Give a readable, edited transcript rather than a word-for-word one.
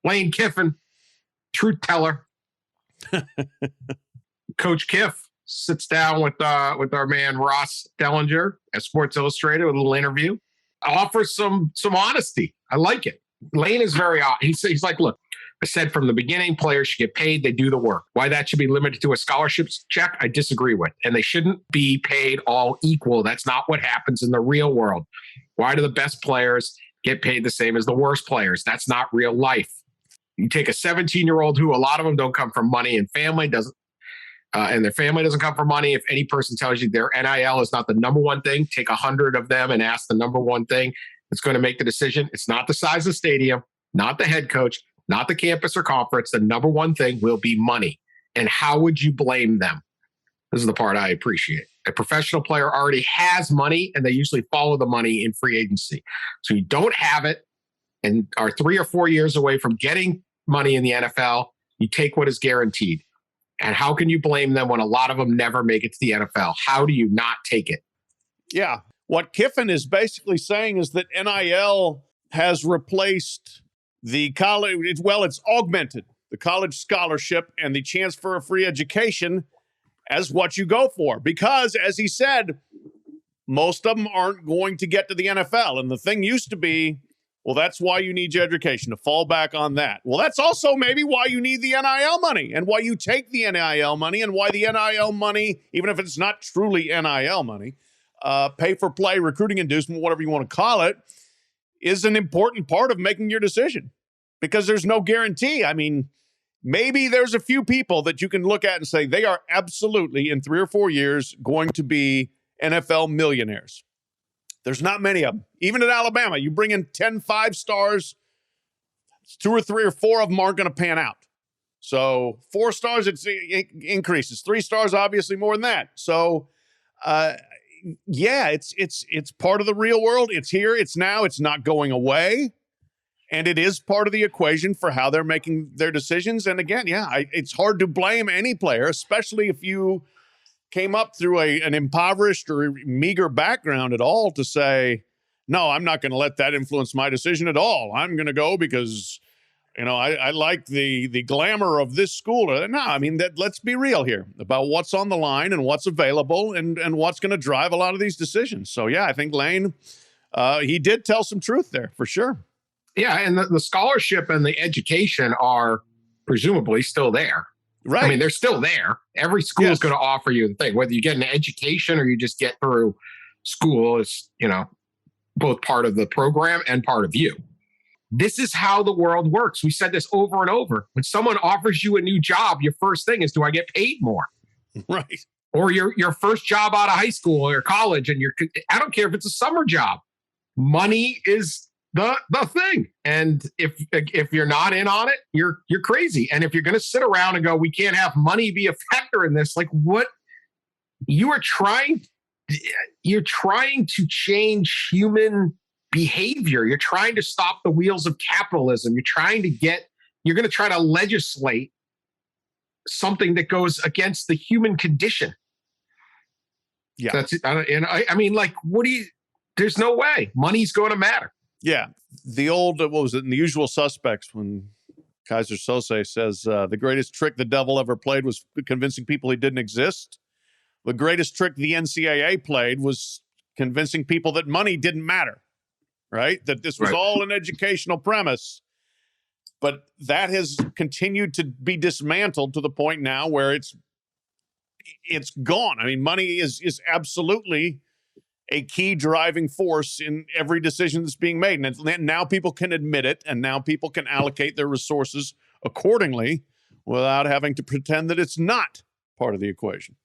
Lane Kiffin, truth teller. Coach Kiff sits down with our man Ross Dellinger at Sports Illustrated with a little interview. Offers some honesty. I like it. Lane is very honest. He's like, look, I said from the beginning, players should get paid. They do the work. Why that should be limited to a scholarships check, I disagree with. And they shouldn't be paid all equal. That's not what happens in the real world. Why do the best players get paid the same as the worst players? That's not real life. You take a 17-year-old who a lot of them don't come from money and family doesn't, and their family doesn't come from money. If any person tells you their NIL is not the number one thing, take 100 of them and ask the number one thing that's going to make the decision. It's not the size of the stadium, not the head coach, not the campus or conference. The number one thing will be money. And how would you blame them? This is the part I appreciate. A professional player already has money, and they usually follow the money in free agency. So you don't have it and are 3 or 4 years away from getting money in the NFL. You take what is guaranteed. And how can you blame them when a lot of them never make it to the NFL? How do you not take it? Yeah. What Kiffin is basically saying is that NIL has replaced the college. It's augmented the college scholarship and the chance for a free education as what you go for. Because, as he said, most of them aren't going to get to the NFL. And the thing used to be, well, that's why you need your education, to fall back on that. Well, that's also maybe why you need the NIL money and why you take the NIL money and why the NIL money, even if it's not truly NIL money, pay for play, recruiting inducement, whatever you want to call it, is an important part of making your decision because there's no guarantee. I mean, maybe there's a few people that you can look at and say they are absolutely in 3 or 4 years going to be NFL millionaires. There's not many of them. Even at Alabama, you bring in 10 5-stars, 2 or 3 or 4 of them aren't going to pan out. So 4 stars, it increases. 3 stars, obviously more than that. So, yeah, it's part of the real world. It's here. It's now. It's not going away. And it is part of the equation for how they're making their decisions. And again, it's hard to blame any player, especially if you came up through an impoverished or meager background at all, to say, no, I'm not going to let that influence my decision at all. I'm going to go because, I like the glamour of this school. No, I mean, let's be real here about what's on the line and what's available and what's going to drive a lot of these decisions. So, yeah, I think Lane, he did tell some truth there for sure. Yeah, and the scholarship and the education are presumably still there. Right. I mean, they're still there. Every school is going to offer you the thing, whether you get an education or you just get through school is, both part of the program and part of you. This is how the world works. We said this over and over. When someone offers you a new job, your first thing is, do I get paid more? Right. Or your first job out of high school or college, and I don't care if it's a summer job. Money is the thing. And if you're not in on it, you're crazy. And if you're going to sit around and go, we can't have money be a factor in this, like what you're trying to change human behavior. You're trying to stop the wheels of capitalism. You're going to try to legislate something that goes against the human condition. Yeah. That's it. I mean, like, there's no way money's going to matter. Yeah. The old, what was it, in The Usual Suspects, when Kaiser Sose says the greatest trick the devil ever played was convincing people he didn't exist. The greatest trick the NCAA played was convincing people that money didn't matter, right? That this was all an educational premise. But that has continued to be dismantled to the point now where it's gone. I mean, money is absolutely a key driving force in every decision that's being made. And now people can admit it, and now people can allocate their resources accordingly without having to pretend that it's not part of the equation.